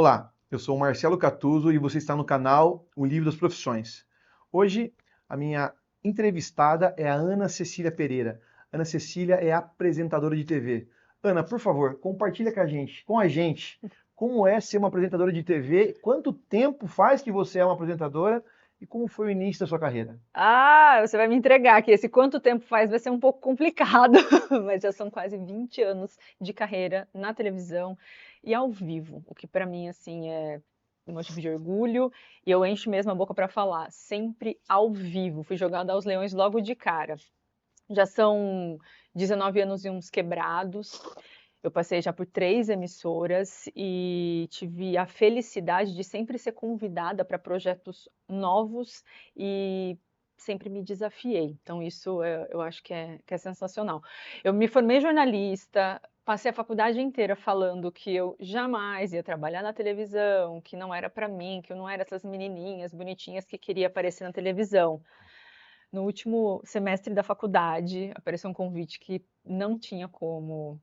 Olá, eu sou o Marcelo Catuzzo e você está no canal O Livro das Profissões. Hoje, a minha entrevistada é a Ana Cecília Pereira. Ana Cecília é apresentadora de TV. Ana, por favor, compartilha com a gente, como é ser uma apresentadora de TV, quanto tempo faz que você é uma apresentadora e como foi o início da sua carreira? Ah, você vai me entregar aqui. Esse quanto tempo faz vai ser um pouco complicado, mas já são quase 20 anos de carreira na televisão e ao vivo, o que para mim assim é um motivo de orgulho e eu encho mesmo a boca para falar, sempre ao vivo. Fui jogada aos leões logo de cara. Já são 19 anos e uns quebrados. Eu passei já por 3 emissoras e tive a felicidade de sempre ser convidada para projetos novos e sempre me desafiei. Então isso eu acho que é sensacional. Eu me formei jornalista, passei a faculdade inteira falando que eu jamais ia trabalhar na televisão, que não era para mim, que eu não era essas menininhas bonitinhas que queria aparecer na televisão. No último semestre da faculdade, apareceu um convite que não tinha como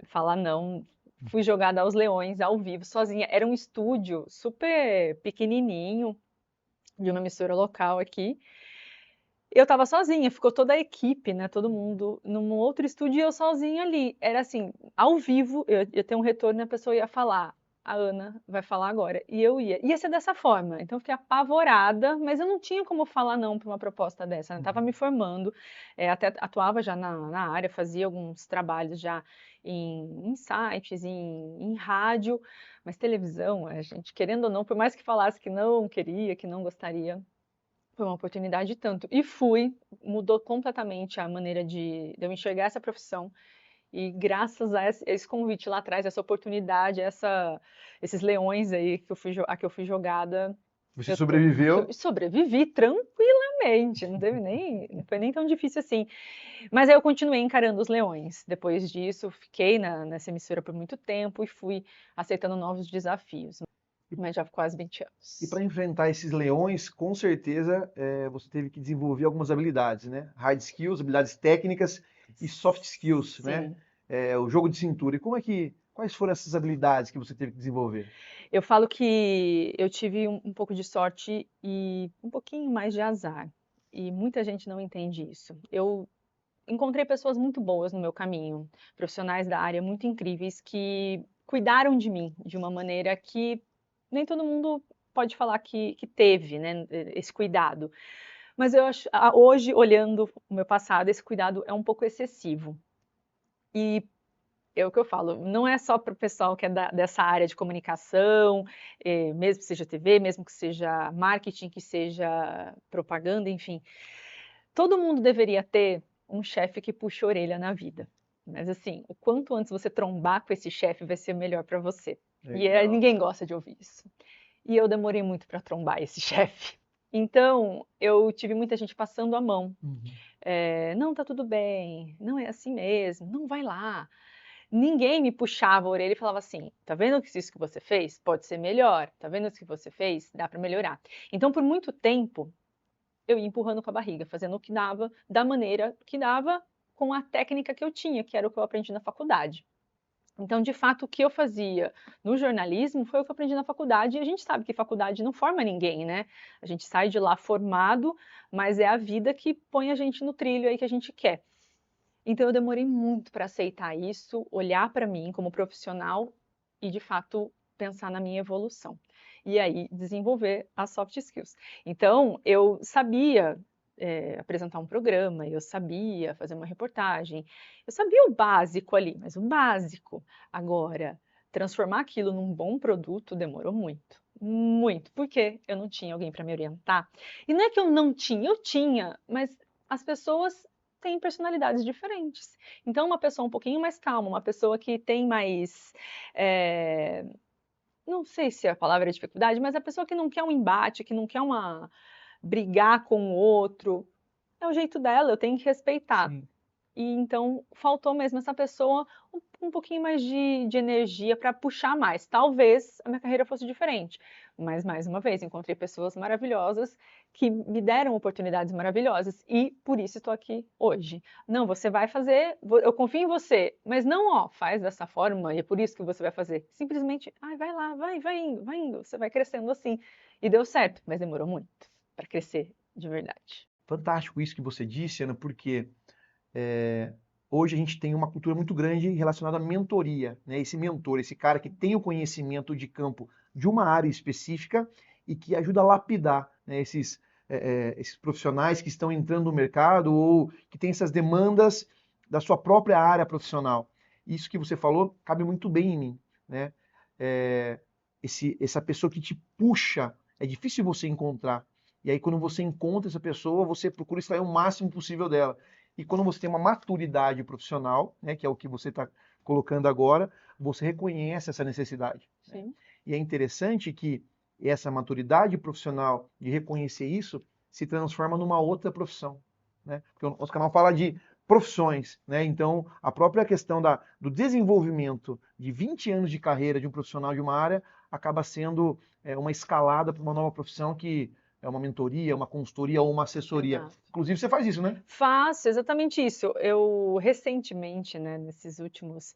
falar não. Fui jogada aos leões, ao vivo, sozinha. Era um estúdio super pequenininho, de uma emissora local aqui. Eu estava sozinha, ficou toda a equipe, né, todo mundo num outro estúdio e eu sozinha ali. Era assim, ao vivo, eu ia ter um retorno e a pessoa ia falar: "A Ana vai falar agora", e eu ia ser dessa forma. Então eu fiquei apavorada, mas eu não tinha como falar não para uma proposta dessa, né, estava me formando, até atuava já na área, fazia alguns trabalhos já em sites, em rádio, mas televisão, a gente querendo ou não, por mais que falasse que não queria, que não gostaria, foi uma oportunidade e tanto. E fui, mudou completamente a maneira de eu enxergar essa profissão. E graças a esse convite lá atrás, essa oportunidade, esses leões aí a que eu fui jogada, Você sobreviveu? eu sobrevivi tranquilamente, não foi nem tão difícil assim. Mas aí eu continuei encarando os leões. Depois disso, fiquei nessa emissora por muito tempo e fui aceitando novos desafios. Mas já quase 20 E anos. para enfrentar esses leões, com certeza você teve que desenvolver algumas habilidades, né? Hard skills, habilidades técnicas e soft skills, né? Sim. O jogo de cintura. E quais foram essas habilidades que você teve que desenvolver? Eu falo que eu tive um pouco de sorte e um pouquinho mais de azar. E muita gente não entende isso. Eu encontrei pessoas muito boas no meu caminho, profissionais da área muito incríveis que cuidaram de mim de uma maneira que nem todo mundo pode falar que teve, né, esse cuidado. Mas eu acho, hoje, olhando o meu passado, esse cuidado é um pouco excessivo. E é o que eu falo, não é só para o pessoal que é dessa área de comunicação, mesmo que seja TV, mesmo que seja marketing, que seja propaganda, enfim. Todo mundo deveria ter um chefe que puxa a orelha na vida. Mas assim, o quanto antes você trombar com esse chefe vai ser melhor para você. E Legal. ninguém gosta de ouvir isso. E eu demorei muito para trombar esse chefe. Então, eu tive muita gente passando a mão. Uhum. Não, tá tudo bem, não é assim mesmo, não vai lá. Ninguém me puxava a orelha e falava assim: "Tá vendo que isso que você fez pode ser melhor? Tá vendo isso que você fez? Dá para melhorar". Então, por muito tempo, eu ia empurrando com a barriga, fazendo o que dava, da maneira que dava, com a técnica que eu tinha, que era o que eu aprendi na faculdade. Então, de fato, o que eu fazia no jornalismo foi o que eu aprendi na faculdade, e a gente sabe que faculdade não forma ninguém, né? A gente sai de lá formado, mas é a vida que põe a gente no trilho aí que a gente quer. Então eu demorei muito para aceitar isso, olhar para mim como profissional e, de fato, pensar na minha evolução. E aí desenvolver as soft skills. Então eu sabia apresentar um programa, eu sabia fazer uma reportagem, eu sabia o básico ali, mas o básico. Agora, transformar aquilo num bom produto demorou muito. Muito, porque eu não tinha alguém para me orientar. E não é que eu tinha, mas as pessoas têm personalidades diferentes. Então, uma pessoa um pouquinho mais calma, uma pessoa que tem mais, eh, não sei se a palavra é dificuldade, mas a pessoa que não quer um embate, que não quer brigar com o outro, é o jeito dela, eu tenho que respeitar. Sim. E então faltou mesmo essa pessoa um pouquinho mais de energia para puxar mais. Talvez a minha carreira fosse diferente, Mas, mais uma vez, encontrei pessoas maravilhosas que me deram oportunidades maravilhosas e por isso estou aqui hoje. Não, você vai fazer, eu confio em você, mas não, ó, faz dessa forma e é por isso que você vai fazer. Simplesmente, ai, vai lá, vai indo, você vai crescendo assim. E deu certo, mas demorou muito para crescer de verdade. Fantástico isso que você disse, Ana, porque hoje a gente tem uma cultura muito grande relacionada à mentoria, né? Esse mentor, esse cara que tem o conhecimento de campo de uma área específica e que ajuda a lapidar, né, esses profissionais que estão entrando no mercado ou que têm essas demandas da sua própria área profissional. Isso que você falou cabe muito bem em mim, né? É, essa pessoa que te puxa, é difícil você encontrar. E aí, quando você encontra essa pessoa, você procura extrair o máximo possível dela. E quando você tem uma maturidade profissional, né, que é o que você está colocando agora, você reconhece essa necessidade. Né? Sim. E é interessante que essa maturidade profissional de reconhecer isso se transforma numa outra profissão. Né? Porque o nosso canal fala de profissões, né? Então, a própria questão do desenvolvimento de 20 anos de carreira de um profissional de uma área acaba sendo uma escalada para uma nova profissão que é uma mentoria, uma consultoria ou uma assessoria. Exato. Inclusive, você faz isso, né? Faço, exatamente isso. Eu recentemente, né, nesses últimos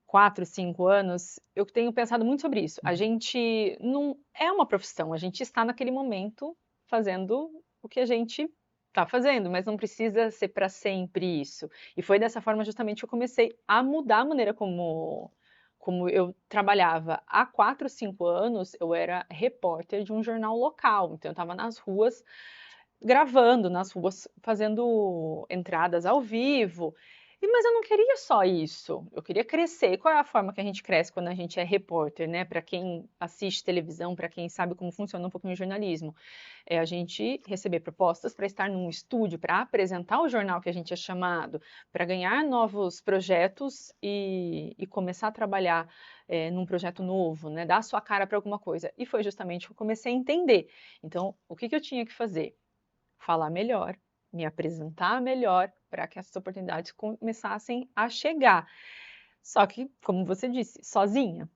4, 5 anos, eu tenho pensado muito sobre isso. A gente não é uma profissão, a gente está naquele momento fazendo o que a gente está fazendo, mas não precisa ser para sempre isso. E foi dessa forma justamente que eu comecei a mudar a maneira como eu trabalhava. Há 4, 5 anos, eu era repórter de um jornal local, então eu estava nas ruas gravando, nas ruas fazendo entradas ao vivo. Mas eu não queria só isso, eu queria crescer. Qual é a forma que a gente cresce quando a gente é repórter, né? Para quem assiste televisão, para quem sabe como funciona um pouquinho o jornalismo, é a gente receber propostas para estar num estúdio, para apresentar o jornal que a gente é chamado, para ganhar novos projetos e começar a trabalhar num projeto novo, né? Dar a sua cara para alguma coisa. E foi justamente o que eu comecei a entender. Então, o que eu tinha que fazer? Falar melhor, me apresentar melhor para que essas oportunidades começassem a chegar. Só que, como você disse, sozinha,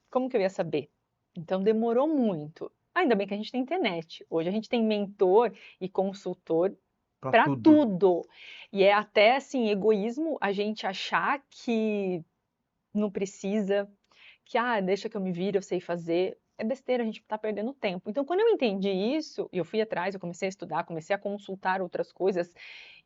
como que eu ia saber? Então demorou muito. Ainda bem que a gente tem internet. Hoje a gente tem mentor e consultor Para para tudo. tudo. E é até assim egoísmo a gente achar que não precisa, que deixa que eu me vire, eu sei fazer. É besteira, a gente está perdendo tempo. Então, quando eu entendi isso, e eu fui atrás, eu comecei a estudar, comecei a consultar outras coisas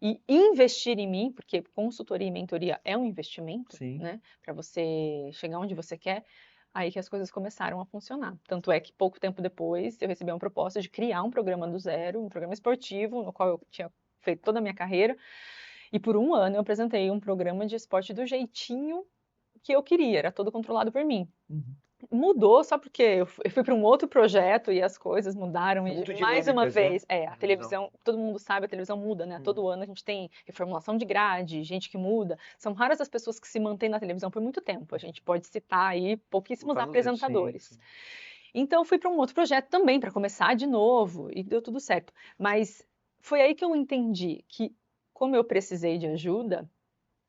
e investir em mim, porque consultoria e mentoria é um investimento, Sim. né? Para você chegar onde você quer, aí que as coisas começaram a funcionar. Tanto é que pouco tempo depois eu recebi uma proposta de criar um programa do zero, um programa esportivo, no qual eu tinha feito toda a minha carreira. E por um ano eu apresentei um programa de esporte do jeitinho que eu queria, era todo controlado por mim. Uhum. Mudou só porque eu fui para um outro projeto e as coisas mudaram São e muito mais uma dinâmicas, né? vez, a Televisão. televisão, todo mundo sabe, a televisão muda, né? Uhum. Todo ano a gente tem reformulação de grade, gente que muda. São raras as pessoas que se mantêm na televisão por muito tempo. A gente pode citar aí pouquíssimos Botar nos dedos. Sim, apresentadores. sim. Então eu fui para um outro projeto também para começar de novo e deu tudo certo. Mas foi aí que eu entendi que como eu precisei de ajuda,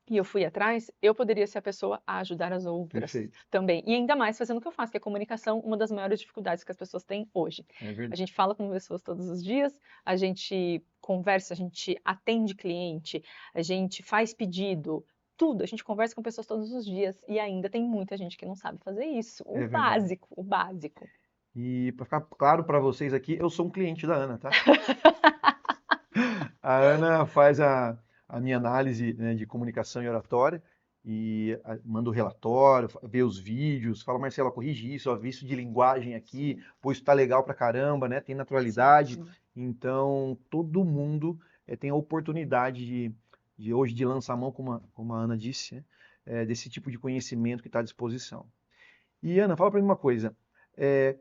e eu fui atrás, eu poderia ser a pessoa a ajudar as outras Perfeito. também. E ainda mais fazendo o que eu faço, que é comunicação, uma das maiores dificuldades que as pessoas têm hoje. É A verdade. gente fala com pessoas todos os dias, a gente conversa, a gente atende cliente, a gente faz pedido, tudo. A gente conversa com pessoas todos os dias e ainda tem muita gente que não sabe fazer isso. O É verdade. básico, o básico. E para ficar claro para vocês aqui, eu sou um cliente da Ana, tá? A Ana faz a minha análise, né, de comunicação e oratória e manda o relatório, vê os vídeos, fala, Marcela, corrige isso, ó, vi isso de linguagem aqui, pô, isso tá legal pra caramba, né? Tem naturalidade. Sim. Então, todo mundo tem a oportunidade de hoje de lançar a mão, como a Ana disse, né, desse tipo de conhecimento que está à disposição. E Ana, fala para mim uma coisa.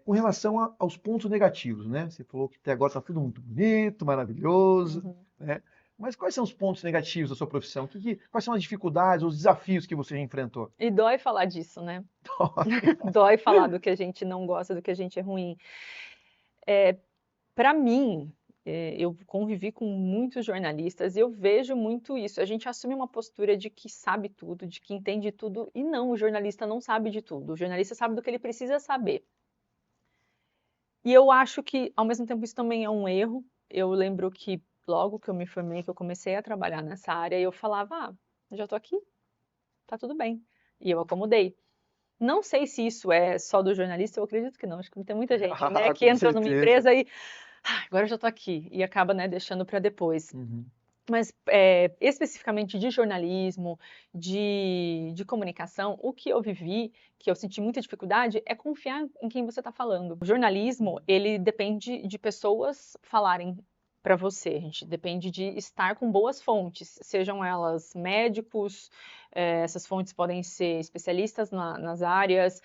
Com relação aos pontos negativos, né? Você falou que até agora está tudo muito bonito, maravilhoso, Uhum. né? Mas quais são os pontos negativos da sua profissão? Quais são as dificuldades, os desafios que você já enfrentou? E dói falar disso, né? Dói falar do que a gente não gosta, do que a gente é ruim. Para mim, eu convivi com muitos jornalistas e eu vejo muito isso. A gente assume uma postura de que sabe tudo, de que entende tudo, e não, o jornalista não sabe de tudo. O jornalista sabe do que ele precisa saber. E eu acho que, ao mesmo tempo, isso também é um erro. Eu lembro que logo que eu me formei, que eu comecei a trabalhar nessa área, eu falava, já tô aqui, tá tudo bem. E eu acomodei. Não sei se isso é só do jornalista, eu acredito que não. Acho que tem muita gente, né, que Com entra numa certeza. empresa e agora eu já tô aqui e acaba, né, deixando para depois. Uhum. Mas especificamente de jornalismo, de comunicação, o que eu vivi, que eu senti muita dificuldade, é confiar em quem você está falando. O jornalismo, ele depende de pessoas falarem para você. A gente depende de estar com boas fontes, sejam elas médicos, essas fontes podem ser especialistas nas áreas.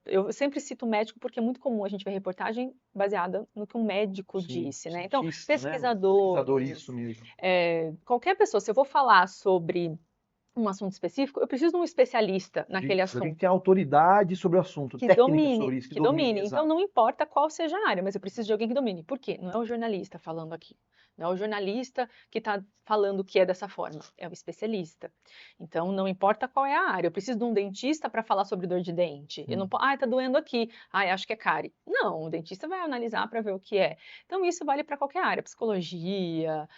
Eu sempre cito médico porque é muito comum a gente ver reportagem baseada no que um médico Sim, disse, né? Então, cientista, né? Pesquisador, isso pesquisadores, mesmo. qualquer pessoa, se eu vou falar sobre um assunto específico, eu preciso de um especialista naquele De alguém que assunto. tem autoridade sobre o assunto, Que técnica sobre domine, isso, que que domine, domine. Então, exato. não importa qual seja a área, mas eu preciso de alguém que domine. Por quê? Não é o jornalista falando aqui. Não é o jornalista que está falando que é dessa forma. É o especialista. Então, não importa qual é a área. Eu preciso de um dentista para falar sobre dor de dente. Eu não posso, tá doendo aqui. Acho que é cárie. Não, o dentista vai analisar para ver o que é. Então, isso vale para qualquer área. Psicologia,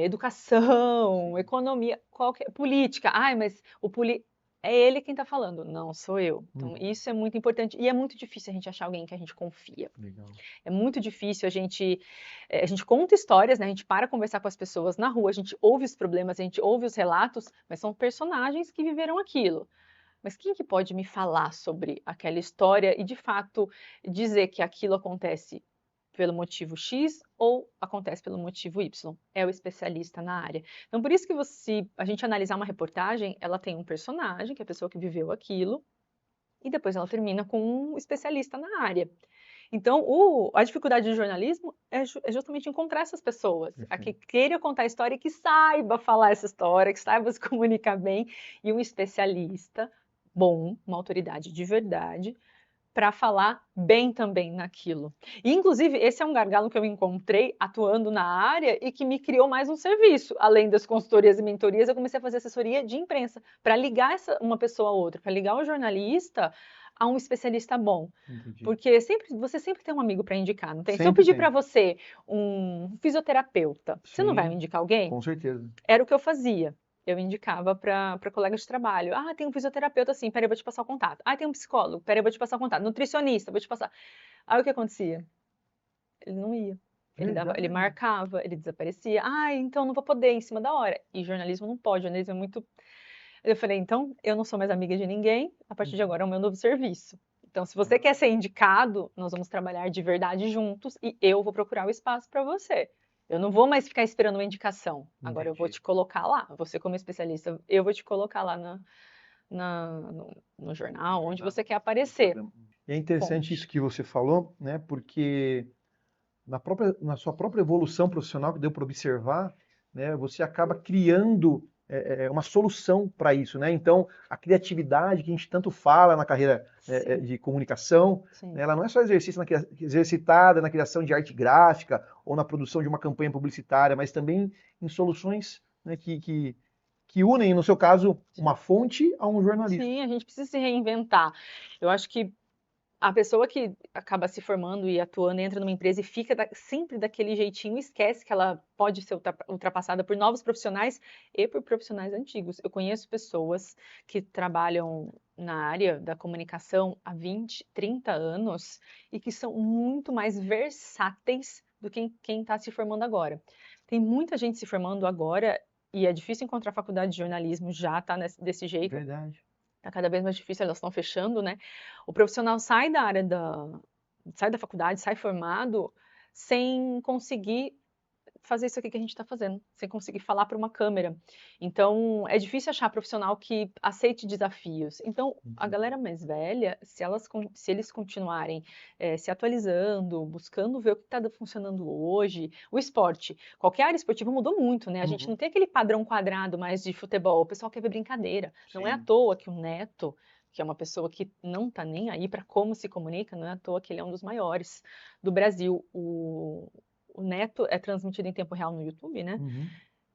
educação, economia, qualquer, política. Mas o político é ele quem está falando, não sou eu. Então, isso é muito importante. E é muito difícil a gente achar alguém que a gente confia. Legal. É muito difícil a gente conta histórias, né? A gente para conversar com as pessoas na rua, a gente ouve os problemas, a gente ouve os relatos, mas são personagens que viveram aquilo. Mas quem que pode me falar sobre aquela história e, de fato, dizer que aquilo acontece pelo motivo X ou acontece pelo motivo Y? É o especialista na área. Então, por isso que a gente analisar uma reportagem, ela tem um personagem, que é a pessoa que viveu aquilo, e depois ela termina com um especialista na área. Então, a dificuldade do jornalismo é justamente encontrar essas pessoas, a que queira contar a história e que saiba falar essa história, que saiba se comunicar bem, e um especialista bom, uma autoridade de verdade, para falar bem também naquilo. E, inclusive, esse é um gargalo que eu encontrei atuando na área e que me criou mais um serviço. Além das consultorias e mentorias, eu comecei a fazer assessoria de imprensa, para ligar uma pessoa a outra, para ligar o jornalista a um especialista bom. Entendi. Porque você sempre tem um amigo para indicar, não tem? Se eu Sempre pedir tem. para você um fisioterapeuta, você não vai me Sim, indicar alguém? com certeza. Era o que eu fazia. Eu indicava para colegas de trabalho. Tem um fisioterapeuta assim, peraí, eu vou te passar o contato. Tem um psicólogo, peraí, eu vou te passar o contato. Nutricionista, vou te passar. Aí o que acontecia? Ele não ia. Ele Verdade. marcava, ele desaparecia. Então não vou poder em cima da hora. E jornalismo não pode, jornalismo é muito. Eu falei, então eu não sou mais amiga de ninguém, a partir de agora é o meu novo serviço. Então, se você quer ser indicado, nós vamos trabalhar de verdade juntos e eu vou procurar o espaço para você. Eu não vou mais ficar esperando uma indicação. Agora eu vou Entendi. te colocar lá. Você, como especialista, eu vou te colocar lá no jornal, onde você quer aparecer. E é interessante Ponte. isso que você falou, né? Porque na sua própria evolução profissional que deu para observar, né? Você acaba criando uma solução para isso, né? Então, a criatividade que a gente tanto fala na carreira Sim, de comunicação, sim. né, ela não é só exercitada na criação de arte gráfica ou na produção de uma campanha publicitária, mas também em soluções, né, que unem, no seu caso, uma fonte a um jornalista. Sim, a gente precisa se reinventar. Eu acho que a pessoa que acaba se formando e atuando, entra numa empresa e fica sempre daquele jeitinho, esquece que ela pode ser ultrapassada por novos profissionais e por profissionais antigos. Eu conheço pessoas que trabalham na área da comunicação há 20, 30 anos e que são muito mais versáteis do que quem está se formando agora. Tem muita gente se formando agora e é difícil encontrar faculdade de jornalismo, já está desse jeito. Verdade. Tá cada vez mais difícil, elas estão fechando, né? O profissional sai da faculdade, sai formado, sem conseguir fazer isso aqui que a gente está fazendo, sem conseguir falar para uma câmera. Então, é difícil achar profissional que aceite desafios. Então, a galera mais velha, se eles continuarem se atualizando, buscando ver o que está funcionando hoje, o esporte, qualquer área esportiva mudou muito, né? A gente não tem aquele padrão quadrado mais de futebol, o pessoal quer ver brincadeira. Não é à Sim. toa que o Neto, que é uma pessoa que não está nem aí para como se comunica, não é à toa que ele é um dos maiores do Brasil. O Neto é transmitido em tempo real no YouTube, né? Uhum.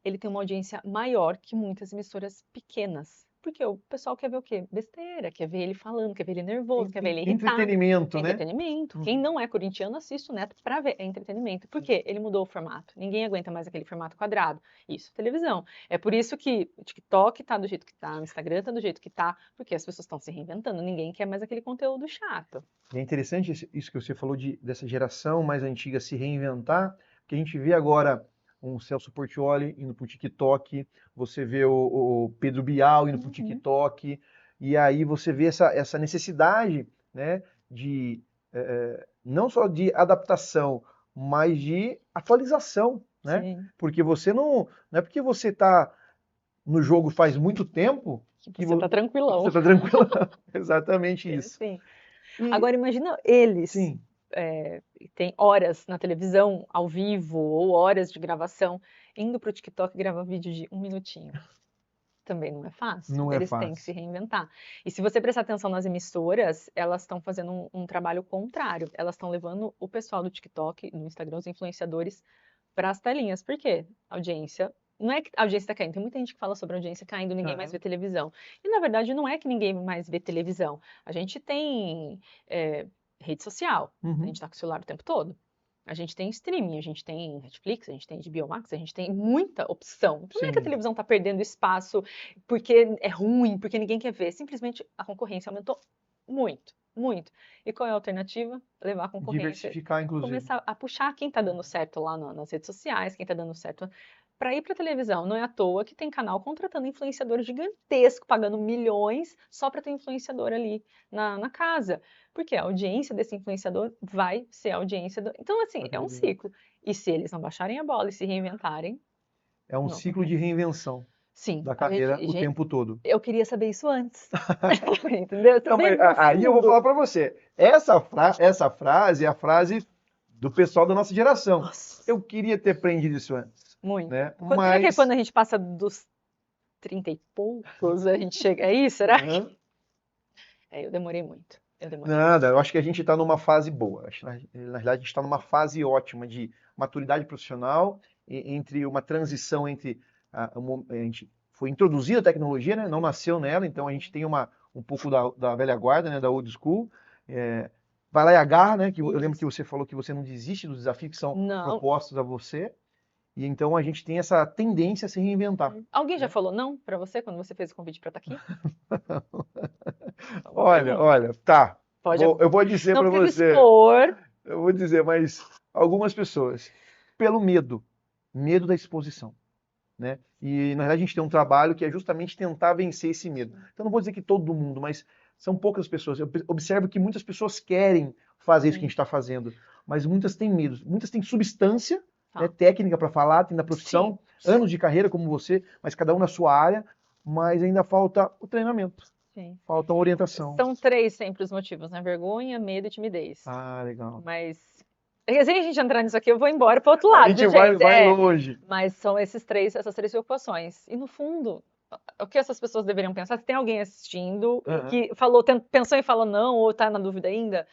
Ele tem uma audiência maior que muitas emissoras pequenas. Porque o pessoal quer ver o quê? Besteira, quer ver ele falando, quer ver ele nervoso, quer ver ele irritado. Entretenimento, né? Entretenimento. Quem não é corintiano, assiste o Neto pra ver. É entretenimento. Por quê? Ele mudou o formato. Ninguém aguenta mais aquele formato quadrado. Isso, televisão. É por isso que o TikTok tá do jeito que tá, o Instagram tá do jeito que tá, porque as pessoas estão se reinventando. Ninguém quer mais aquele conteúdo chato. É interessante isso que você falou dessa geração mais antiga se reinventar, porque a gente vê agora um Celso Portiolli indo para o TikTok, você vê o Pedro Bial indo para o TikTok, e aí você vê essa necessidade, né, de não só de adaptação, mas de atualização, né? Sim. Porque você não é porque você está no jogo faz muito tempo que você tá tranquilão. Você está tranquilo. Exatamente isso. Sim. E, Agora imagina eles. sim. Tem horas na televisão, ao vivo, ou horas de gravação, indo pro TikTok gravar vídeo de 1 minutinho. Também não é fácil. Não é Eles têm que se fácil. reinventar. E se você prestar atenção nas emissoras, elas estão fazendo um trabalho contrário. Elas estão levando o pessoal do TikTok, do Instagram, os influenciadores, para as telinhas. Por quê? Audiência. Não é que a audiência está caindo. Tem muita gente que fala sobre a audiência caindo, ninguém mais vê televisão. E na verdade não é que ninguém mais vê televisão. A gente tem rede social. A gente está com o celular o tempo todo. A gente tem streaming, a gente tem Netflix, a gente tem HBO Max, a gente tem muita opção. Não é que a televisão está perdendo espaço porque é ruim, porque ninguém quer ver. Simplesmente a concorrência aumentou muito, muito. E qual é a alternativa? Levar a concorrência. Diversificar, inclusive. Começar a puxar quem está dando certo lá nas redes sociais, quem está dando certo para ir para a televisão. Não é à toa que tem canal contratando influenciador gigantesco, pagando milhões só para ter influenciador ali na casa. Porque a audiência desse influenciador vai ser a audiência do... Então, assim, é um ciclo. E se eles não baixarem a bola e se reinventarem... É um ciclo de reinvenção. Sim. Da carreira o tempo todo. Eu queria saber isso antes. Entendeu? Então, aí eu vou falar para você. Essa frase é a frase do pessoal da nossa geração. Nossa. Eu queria ter aprendido isso antes. Muito. Né? Será que é quando a gente passa dos 30 e poucos, a gente chega aí? Será que... eu demorei muito. Nada, eu acho que a gente está numa fase boa. Acho que, na realidade, a gente está numa fase ótima de maturidade profissional, entre uma transição entre... a gente foi introduzida a tecnologia, né? Não nasceu nela, então a gente tem um pouco da velha guarda, né? Da old school. Vai lá e agarra, né? Que eu lembro que você falou que você não desiste dos desafios que são propostos a você. E então a gente tem essa tendência a se reinventar. Alguém já falou não para você quando você fez o convite para estar aqui? Olha, tá. Eu vou dizer para você. Eu vou dizer, mas algumas pessoas, pelo medo da exposição, né? E na verdade a gente tem um trabalho que é justamente tentar vencer esse medo. Então não vou dizer que todo mundo, mas são poucas pessoas. Eu observo que muitas pessoas querem fazer isso que a gente está fazendo, mas muitas têm medo. Muitas têm substância, né, técnica para falar, tem na profissão, anos de carreira como você, mas cada um na sua área, mas ainda falta o treinamento. Sim. Falta a orientação. São 3 sempre os motivos, né? Vergonha, medo e timidez. Ah, legal. Mas se a gente entrar nisso aqui, eu vou embora para outro lado. A gente vai longe. Mas são essas 3 preocupações. E no fundo, o que essas pessoas deveriam pensar? Se tem alguém assistindo que pensou e falou não, ou está na dúvida ainda,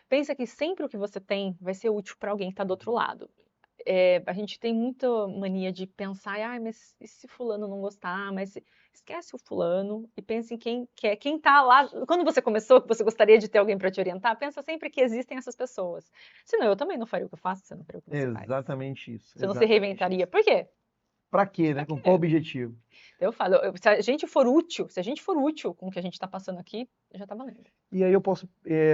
pensa que sempre o que você tem vai ser útil para alguém que está do outro lado. A gente tem muita mania de pensar, mas e se fulano não gostar? Mas esquece o fulano e pense em quem tá lá. Quando você começou, que você gostaria de ter alguém para te orientar, pensa sempre que existem essas pessoas. Senão eu também não faria o que eu faço, você não faria o que você faz. Exatamente isso. Você não se reinventaria. Por quê? Para quê, né? Com qual objetivo? Eu falo, se a gente for útil com o que a gente está passando aqui, já está valendo. E aí eu posso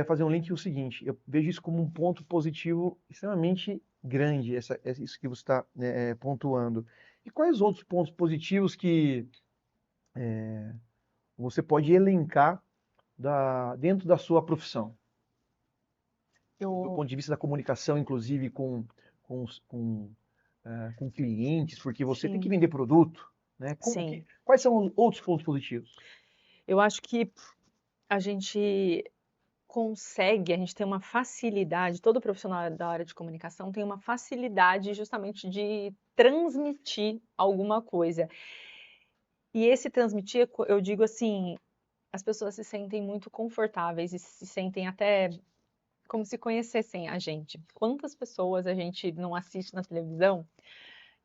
fazer um link o seguinte, eu vejo isso como um ponto positivo extremamente grande, isso que você está pontuando. E quais outros pontos positivos que você pode elencar dentro da sua profissão? Do ponto de vista da comunicação, inclusive com clientes, porque você tem que vender produto, né? Quais são outros pontos positivos? Eu acho que a gente tem uma facilidade, todo profissional da área de comunicação tem uma facilidade justamente de transmitir alguma coisa. E esse transmitir, eu digo assim, as pessoas se sentem muito confortáveis e se sentem até como se conhecessem a gente. Quantas pessoas a gente não assiste na televisão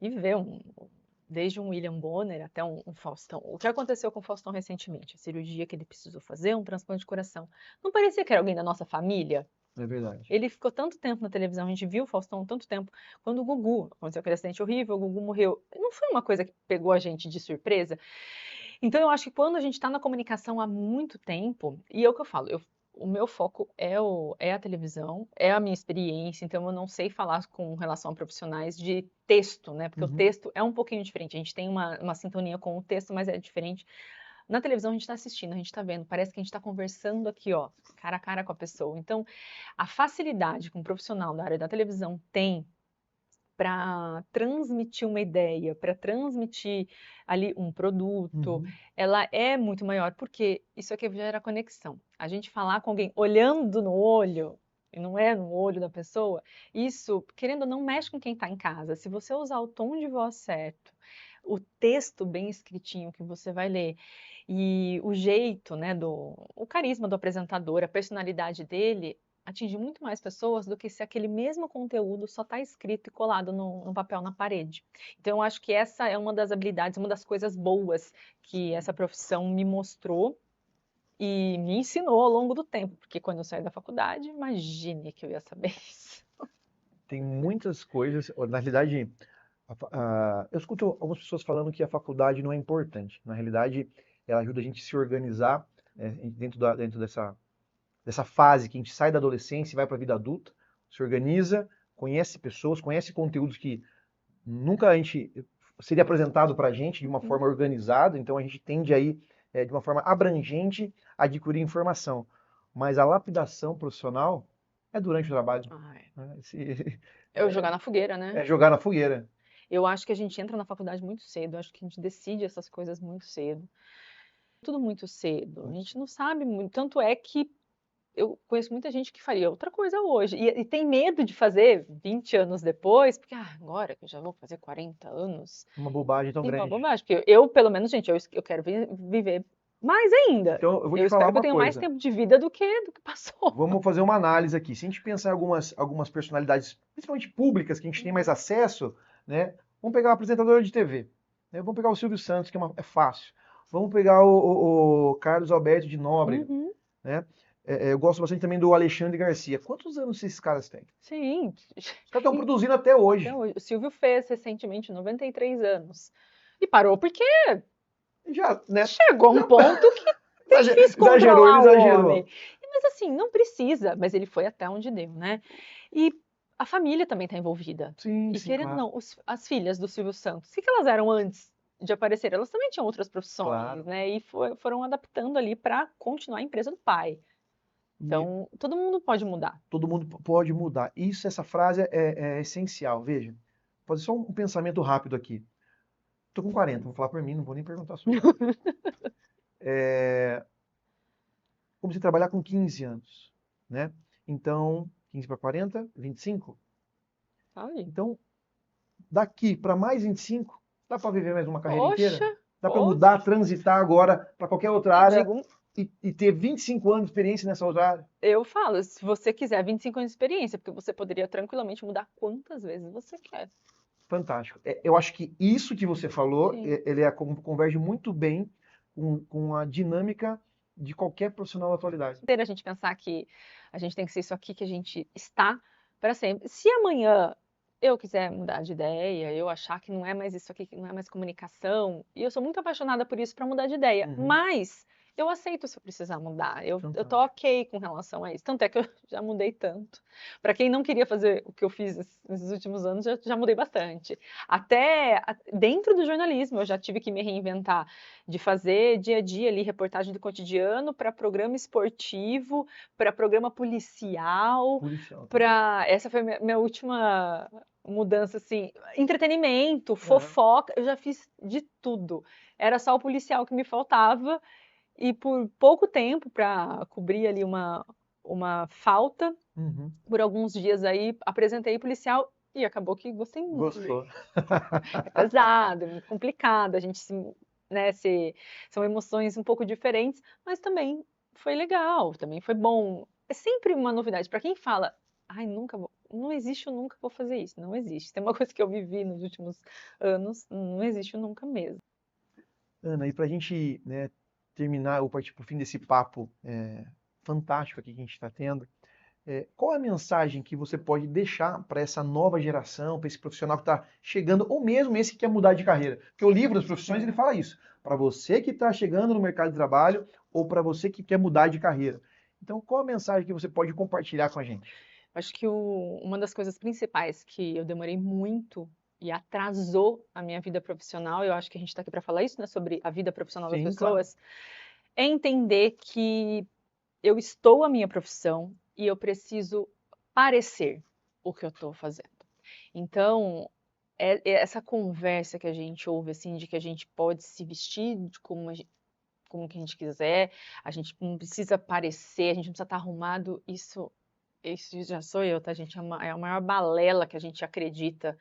e vê um desde um William Bonner até um Faustão. O que aconteceu com o Faustão recentemente? A cirurgia que ele precisou fazer, um transplante de coração. Não parecia que era alguém da nossa família? É verdade. Ele ficou tanto tempo na televisão, a gente viu o Faustão tanto tempo. Quando o Gugu aconteceu aquele acidente horrível, o Gugu morreu. Não foi uma coisa que pegou a gente de surpresa. Então, eu acho que quando a gente está na comunicação há muito tempo, e é o que eu falo, o meu foco é a televisão, é a minha experiência, então eu não sei falar com relação a profissionais de texto, né? Porque o texto é um pouquinho diferente, a gente tem uma sintonia com o texto, mas é diferente. Na televisão a gente está assistindo, a gente está vendo, parece que a gente está conversando aqui, ó, cara a cara com a pessoa. Então, a facilidade que um profissional da área da televisão tem para transmitir uma ideia, para transmitir ali um produto, ela é muito maior, porque isso aqui gera conexão. A gente falar com alguém olhando no olho, e não é no olho da pessoa, isso, querendo ou não, mexe com quem está em casa. Se você usar o tom de voz certo, o texto bem escritinho que você vai ler, e o jeito, né, o carisma do apresentador, a personalidade dele, atingir muito mais pessoas do que se aquele mesmo conteúdo só está escrito e colado no papel na parede. Então, eu acho que essa é uma das habilidades, uma das coisas boas que essa profissão me mostrou e me ensinou ao longo do tempo, porque quando eu saí da faculdade, imagine que eu ia saber isso. Tem muitas coisas, na realidade, eu escuto algumas pessoas falando que a faculdade não é importante. Na realidade, ela ajuda a gente a se organizar, dentro dessa fase que a gente sai da adolescência e vai para a vida adulta, se organiza, conhece pessoas, conhece conteúdos que nunca a gente seria apresentado para a gente de uma forma organizada, então a gente tende aí, de uma forma abrangente, a adquirir informação. Mas a lapidação profissional é durante o trabalho. Né? Eu jogar na fogueira, né? É jogar na fogueira. Eu acho que a gente entra na faculdade muito cedo, eu acho que a gente decide essas coisas muito cedo. Tudo muito cedo. A gente não sabe muito. Tanto é que eu conheço muita gente que faria outra coisa hoje. E tem medo de fazer 20 anos depois, porque agora que eu já vou fazer 40 anos. Uma bobagem tão E uma grande. bobagem. Porque eu, pelo menos, gente, eu quero viver mais ainda. Então, eu vou te Eu falar espero que eu uma tenha mais coisa. tempo de vida do que passou. Vamos fazer uma análise aqui. Se a gente pensar em algumas personalidades, principalmente públicas, que a gente tem mais acesso, né? Vamos pegar o apresentador de TV. Né? Vamos pegar o Silvio Santos, que é fácil. Vamos pegar o Carlos Alberto de Nóbrega. Uhum. Né? Eu gosto bastante também do Alexandre Garcia. Quantos anos esses caras têm? Sim. Os caras estão produzindo até hoje. Até hoje. O Silvio fez recentemente 93 anos. E parou porque Já, né? chegou um ponto que é difícil Exagerou, ele controlar o exagerou. homem. Mas assim, não precisa, mas ele foi até onde deu, né? E a família também está envolvida. Sim, E sim, querendo ou claro. não, as filhas do Silvio Santos, o que elas eram antes de aparecer? Elas também tinham outras profissões, Claro. né? E foram adaptando ali para continuar a empresa do pai. Então, todo mundo pode mudar. Todo mundo pode mudar. Essa frase é essencial. Veja, vou fazer só um pensamento rápido aqui. Tô com 40, vou falar por mim, não vou nem perguntar sobre. Comecei a trabalhar com 15 anos, né? Então, 15 para 40, 25. Sabe? Então, daqui para mais 25, dá para viver mais uma carreira inteira? Poxa, Dá para mudar, transitar agora para qualquer outra área digo, e ter 25 anos de experiência nessa outra área? eu falo, se você quiser 25 anos de experiência, porque você poderia tranquilamente mudar quantas vezes você quer. Fantástico. Eu acho que isso que você falou, Sim. ele converge muito bem com a dinâmica de qualquer profissional da atualidade. A gente pensar que a gente tem que ser isso aqui que a gente está para sempre. Se amanhã eu quiser mudar de ideia, eu achar que não é mais isso aqui, que não é mais comunicação, e eu sou muito apaixonada por isso para mudar de ideia, mas eu aceito se eu precisar mudar. Eu tô Fantástico. ok com relação a isso. Tanto é que eu já mudei tanto. Para quem não queria fazer o que eu fiz nesses últimos anos, já mudei bastante. Até dentro do jornalismo, eu já tive que me reinventar de fazer dia a dia ali reportagem do cotidiano para programa esportivo, para programa policial, Policial. para essa foi minha última mudança assim, entretenimento, fofoca, eu já fiz de tudo. Era só o policial que me faltava e por pouco tempo para cobrir ali uma falta, por alguns dias aí apresentei policial e acabou que gostei muito. Gostou. É pesado, é complicado, a gente né, são emoções um pouco diferentes, mas também foi legal, também foi bom. É sempre uma novidade. Para quem fala, ai, não existe o nunca vou fazer isso, não existe. Tem uma coisa que eu vivi nos últimos anos, não existe o nunca mesmo. Ana, e para a gente, né, terminar ou partir para o fim desse papo fantástico aqui que a gente está tendo, qual a mensagem que você pode deixar para essa nova geração, para esse profissional que está chegando, ou mesmo esse que quer mudar de carreira? Porque o livro das profissões ele fala isso. Para você que está chegando no mercado de trabalho ou para você que quer mudar de carreira. Então, qual a mensagem que você pode compartilhar com a gente? Acho que uma das coisas principais que eu demorei muito e atrasou a minha vida profissional, eu acho que a gente está aqui para falar isso, né, sobre a vida profissional das Sim, claro. pessoas, é entender que eu estou a minha profissão e eu preciso parecer o que eu estou fazendo. Então, essa conversa que a gente ouve, assim, de que a gente pode se vestir de como que a gente quiser, a gente não precisa parecer, a gente não precisa estar arrumado, isso já sou eu, tá, gente? É a maior balela que a gente acredita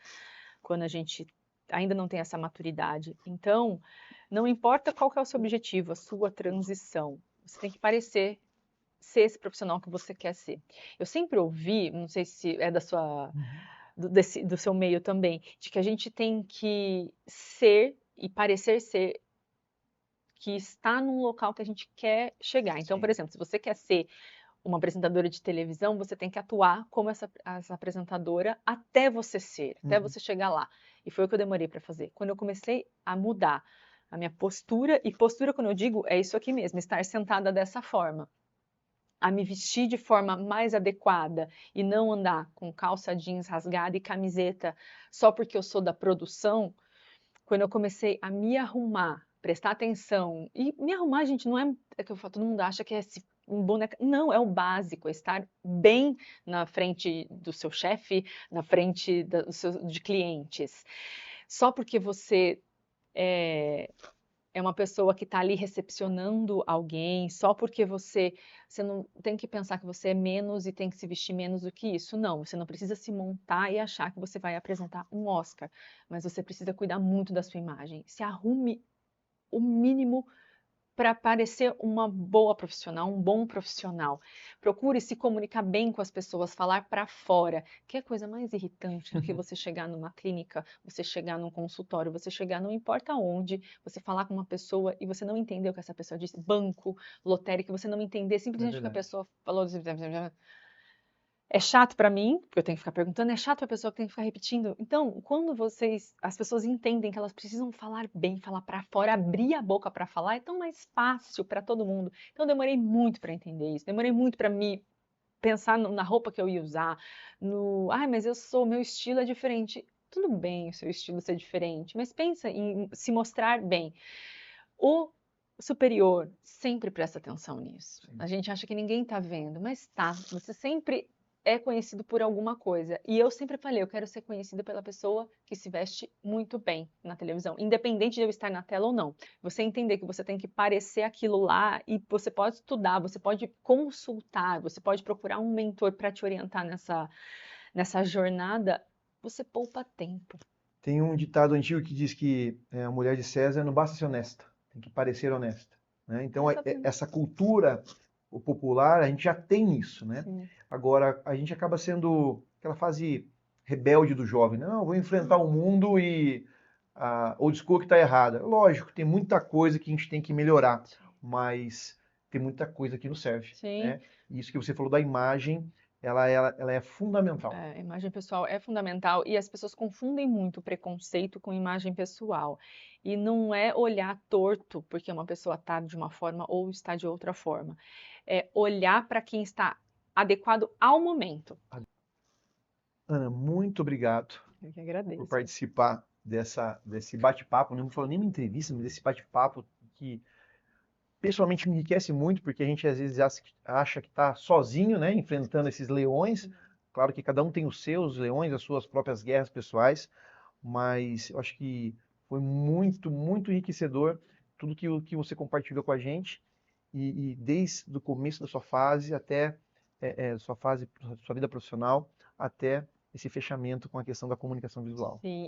quando a gente ainda não tem essa maturidade. Então, não importa qual que é o seu objetivo, a sua transição, você tem que parecer ser esse profissional que você quer ser. Eu sempre ouvi, não sei se é da sua Uhum. do seu meio também, de que a gente tem que ser e parecer ser que está num local que a gente quer chegar. Então, por Sim. exemplo, se você quer ser uma apresentadora de televisão, você tem que atuar como essa apresentadora até você ser, até Uhum. você chegar lá. E foi o que eu demorei para fazer. Quando eu comecei a mudar a minha postura, e postura, quando eu digo, é isso aqui mesmo, estar sentada dessa forma, a me vestir de forma mais adequada e não andar com calça jeans rasgada e camiseta só porque eu sou da produção, quando eu comecei a me arrumar, prestar atenção, e me arrumar, gente, não é que eu falo, todo mundo acha que é um boneco, não, é o básico, é estar bem na frente do seu chefe, na frente de clientes. Só porque você é, é uma pessoa que está ali recepcionando alguém, só porque você não tem que pensar que você é menos e tem que se vestir menos do que isso. Não, você não precisa se montar e achar que você vai apresentar um Oscar, mas você precisa cuidar muito da sua imagem. Se arrume o mínimo para parecer uma boa profissional, um bom profissional. Procure se comunicar bem com as pessoas, falar para fora. Que é coisa mais irritante do que você chegar numa clínica, você chegar num consultório, você chegar não importa onde, você falar com uma pessoa e você não entender o que essa pessoa disse, banco, lotérica, você não entender É simplesmente o que a verdade. pessoa falou. É chato para mim, porque eu tenho que ficar perguntando, é chato para a pessoa que tem que ficar repetindo. Então, quando as pessoas entendem que elas precisam falar bem, falar para fora, abrir a boca para falar, é tão mais fácil para todo mundo. Então, eu demorei muito para entender isso, demorei muito para me pensar na roupa que eu ia usar, mas meu estilo é diferente. Tudo bem o seu estilo ser diferente, mas pensa em se mostrar bem. O superior sempre presta atenção nisso. Sim. A gente acha que ninguém está vendo, mas tá. Você sempre é conhecido por alguma coisa. E eu sempre falei, eu quero ser conhecida pela pessoa que se veste muito bem na televisão, independente de eu estar na tela ou não. Você entender que você tem que parecer aquilo lá e você pode estudar, você pode consultar, você pode procurar um mentor para te orientar nessa jornada, você poupa tempo. Tem um ditado antigo que diz que a mulher de César não basta ser honesta, tem que parecer honesta, né? Então, Exatamente. essa cultura popular, a gente já tem isso, né? Sim. Agora, a gente acaba sendo aquela fase rebelde do jovem. Não, eu vou enfrentar o mundo e a old school que está errada. Lógico, tem muita coisa que a gente tem que melhorar, mas tem muita coisa que nos serve, Sim. né? E isso que você falou da imagem, ela é fundamental. É, imagem pessoal é fundamental e as pessoas confundem muito preconceito com imagem pessoal. E não é olhar torto porque uma pessoa está de uma forma ou está de outra forma. É olhar para quem está adequado ao momento. Ana, muito obrigado Eu que por agradeço. participar desse bate-papo, não vou falar nem uma entrevista, mas desse bate-papo que pessoalmente me enriquece muito, porque a gente às vezes acha que está sozinho, né, enfrentando esses leões. Claro que cada um tem os seus leões, as suas próprias guerras pessoais, mas eu acho que foi muito, muito enriquecedor tudo que você compartilhou com a gente e desde o começo da sua fase até sua vida profissional, até esse fechamento com a questão da comunicação visual. Sim,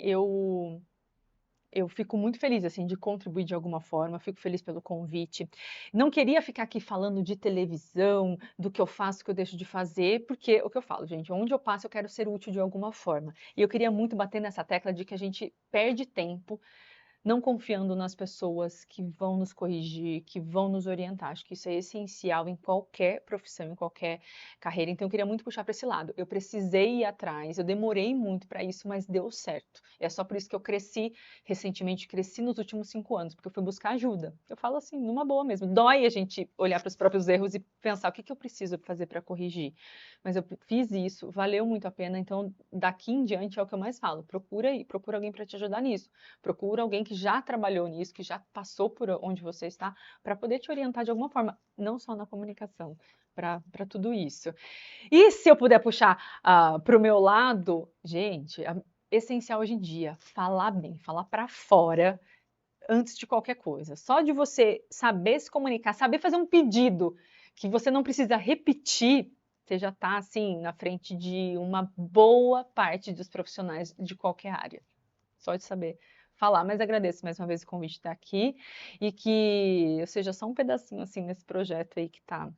Eu fico muito feliz, assim, de contribuir de alguma forma, fico feliz pelo convite. Não queria ficar aqui falando de televisão, do que eu faço, o que eu deixo de fazer, porque o que eu falo, gente, onde eu passo eu quero ser útil de alguma forma. E eu queria muito bater nessa tecla de que a gente perde tempo não confiando nas pessoas que vão nos corrigir, que vão nos orientar. Acho que isso é essencial em qualquer profissão, em qualquer carreira. Então, eu queria muito puxar para esse lado. Eu precisei ir atrás, eu demorei muito para isso, mas deu certo. É só por isso que eu cresci recentemente, cresci nos últimos 5 anos, porque eu fui buscar ajuda. Eu falo assim, numa boa mesmo. Dói a gente olhar para os próprios erros e pensar o que eu preciso fazer para corrigir. Mas eu fiz isso, valeu muito a pena. Então, daqui em diante é o que eu mais falo. Procura aí, procura alguém para te ajudar nisso. Procura alguém que já trabalhou nisso, que já passou por onde você está, para poder te orientar de alguma forma, não só na comunicação, para tudo isso. E se eu puder puxar para o meu lado, gente, essencial hoje em dia, falar bem, falar para fora antes de qualquer coisa. Só de você saber se comunicar, saber fazer um pedido que você não precisa repetir, você já está assim na frente de uma boa parte dos profissionais de qualquer área. Só de saber falar, mas agradeço mais uma vez o convite de estar aqui e que eu seja só um pedacinho assim nesse projeto aí que está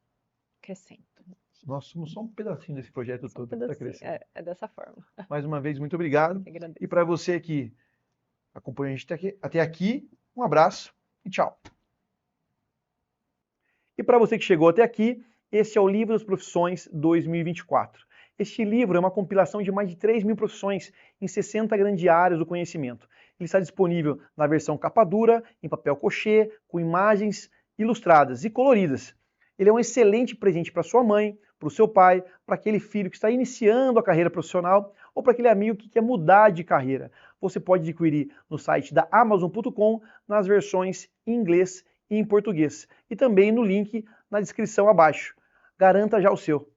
crescendo. Nós somos só um pedacinho desse projeto Só um todo que está pedacinho, crescendo. é dessa forma. Mais uma vez, muito obrigado. Eu agradeço. E para você que acompanha a gente até aqui, um abraço e tchau. E para você que chegou até aqui, esse é o Livro das Profissões 2024. Este livro é uma compilação de mais de 3.000 profissões em 60 grandes áreas do conhecimento. Ele está disponível na versão capa dura, em papel cochê, com imagens ilustradas e coloridas. Ele é um excelente presente para sua mãe, para o seu pai, para aquele filho que está iniciando a carreira profissional ou para aquele amigo que quer mudar de carreira. Você pode adquirir no site da Amazon.com nas versões em inglês e em português. E também no link na descrição abaixo. Garanta já o seu.